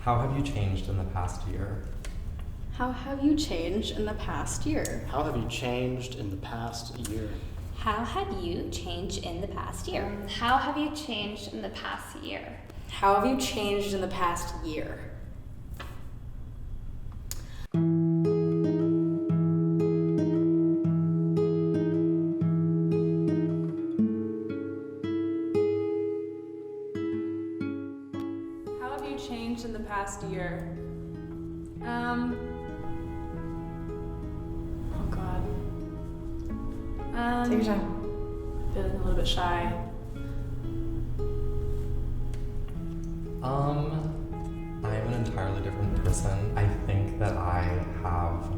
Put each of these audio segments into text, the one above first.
How have you changed in the past year? How have you changed in the past year? How have you changed in the past year? How have you changed in the past year? How have you changed in the past year? How have you changed in the past year? How have you changed in the past year? Oh God. Take your time. Feeling a little bit shy. I'm an entirely different person. I think that I have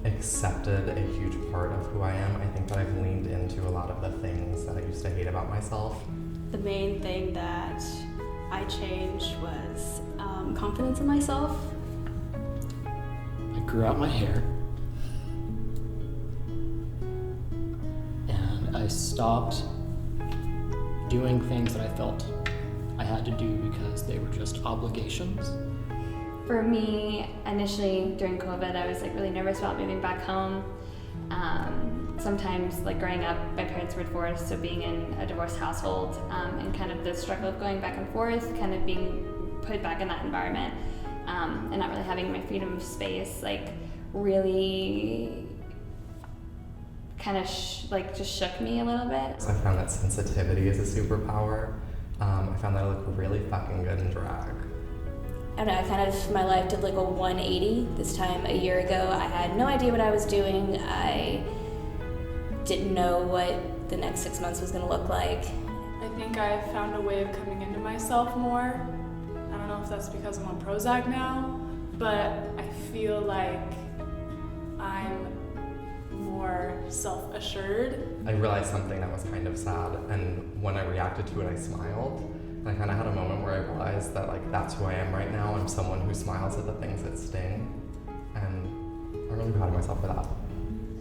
accepted a huge part of who I am. I think that I've leaned into a lot of the things that I used to hate about myself. The main thing that I changed was confidence in myself. I grew out my hair. And I stopped doing things that I felt I had to do because they were just obligations. For me, initially during COVID, I was really nervous about moving back home. Sometimes growing up, my parents were divorced, so being in a divorced household and kind of the struggle of going back and forth, kind of being put back in that environment and not really having my freedom of space, really kind of just shook me a little bit. So I found that sensitivity is a superpower. I found that I look really fucking good in drag. I don't know, my life did a 180. This time a year ago, I had no idea what I was doing. I didn't know what the next 6 months was going to look like. I think I've found a way of coming into myself more. I don't know if that's because I'm on Prozac now, but I feel like I'm more self-assured. I realized something that was kind of sad, and when I reacted to it, I smiled. And I kind of had a moment where I realized that that's who I am right now. I'm someone who smiles at the things that sting, and I'm really proud of myself for that.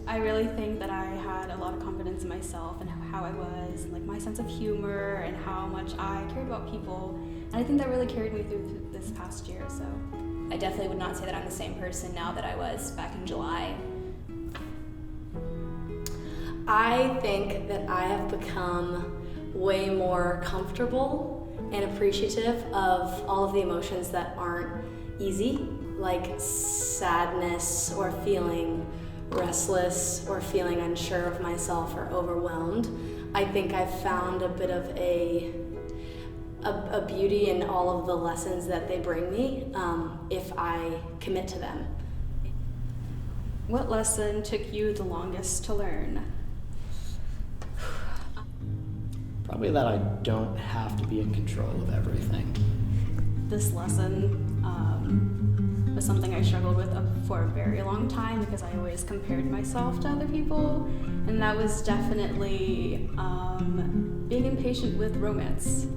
I really think that I had a lot of confidence in myself and how I was, and my sense of humor and how much I cared about people. And I think that really carried me through this past year. So I definitely would not say that I'm the same person now that I was back in July. I think that I have become way more comfortable and appreciative of all of the emotions that aren't easy, like sadness or feeling restless or feeling unsure of myself or overwhelmed. I think I've found a bit of a beauty in all of the lessons that they bring me if I commit to them. what lesson took you the longest to learn? Probably that I don't have to be in control of everything. This lesson was something I struggled with for a very long time because I always compared myself to other people, and that was definitely being impatient with romance.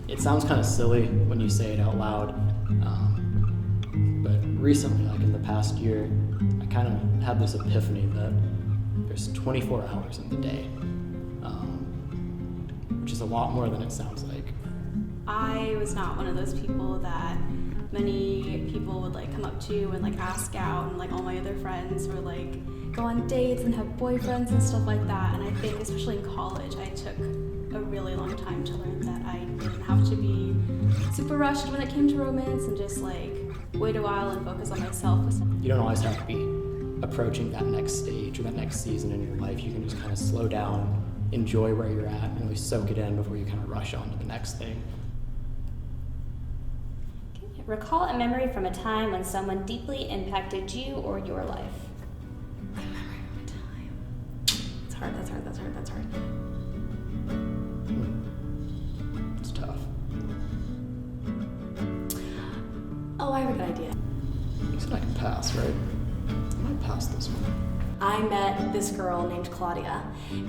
It sounds kind of silly when you say it out loud, but recently, in the past year, I kind of had this epiphany that there's 24 hours in the day, which is a lot more than it sounds like. I was not one of those people that many people would come up to and ask out, and all my other friends were go on dates and have boyfriends and stuff like that. And I think especially in college, I took a really long time to learn that I didn't have to be super rushed when it came to romance and just wait a while and focus on myself. You don't always have to be approaching that next stage or that next season in your life. You can just kind of slow down, enjoy where you're at, and really soak it in before you kind of rush on to the next thing. Recall a memory from a time when someone deeply impacted you or your life. A memory of a time. That's hard. It's tough. Oh, I have a good idea. You said I can pass, right? I might pass this one. I met this girl named Claudia,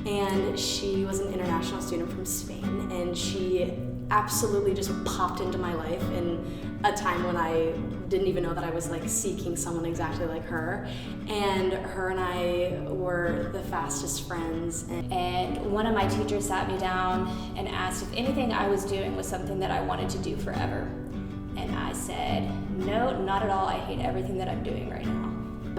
and she was an international student from Spain, and she absolutely just popped into my life in a time when I didn't even know that I was like seeking someone exactly like her. And her and I were the fastest friends. And one of my teachers sat me down and asked if anything I was doing was something that I wanted to do forever. And I said, no, not at all. I hate everything that I'm doing right now.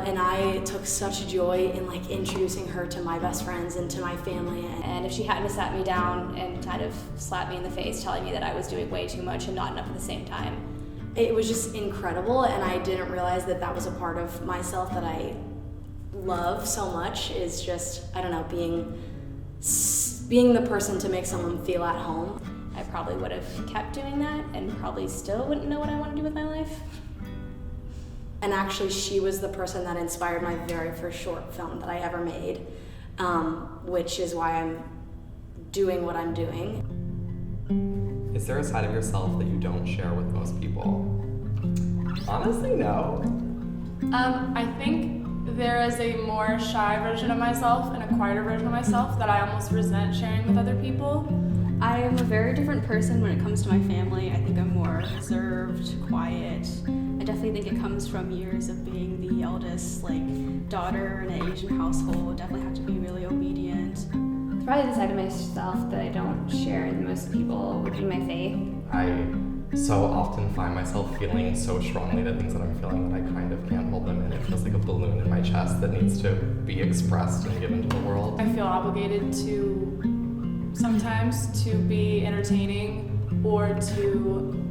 And I took such joy in like introducing her to my best friends and to my family. And if she hadn't sat me down and kind of slapped me in the face telling me that I was doing way too much and not enough at the same time, it was just incredible. And I didn't realize that that was a part of myself that I love so much, is just, I don't know, being the person to make someone feel at home. I probably would have kept doing that and probably still wouldn't know what I want to do with my life. And actually, she was the person that inspired my very first short film that I ever made, which is why I'm doing what I'm doing. Is there a side of yourself that you don't share with most people? Honestly, no. I think there is a more shy version of myself and a quieter version of myself that I almost resent sharing with other people. I am a very different person when it comes to my family. I think I'm more reserved, quiet. I definitely think it comes from years of being the eldest, like, daughter in an Asian household. Definitely have to be really obedient. Probably the side of myself that I don't share with most people would be my faith. I so often find myself feeling so strongly the things that I'm feeling that I kind of can't hold them in. It feels like a balloon in my chest that needs to be expressed and given to the world. I feel obligated to sometimes to be entertaining or to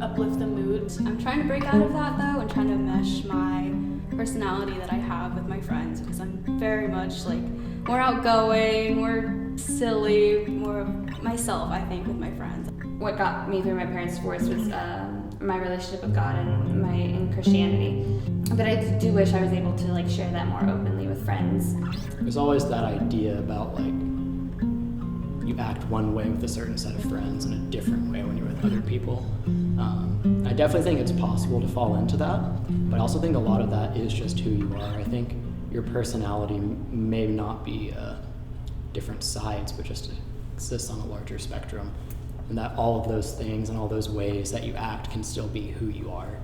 uplift the mood. I'm trying to break out of that though and trying to mesh my personality that I have with my friends, because I'm very much like more outgoing, more silly, more of myself, I think, with my friends. What got me through my parents' divorce was my relationship with God and in Christianity. But I do wish I was able to like share that more openly with friends. There's always that idea about like you act one way with a certain set of friends and a different way when you're with other people. I definitely think it's possible to fall into that, but I also think a lot of that is just who you are. I think your personality may not be different sides, but just exists on a larger spectrum, and that all of those things and all those ways that you act can still be who you are.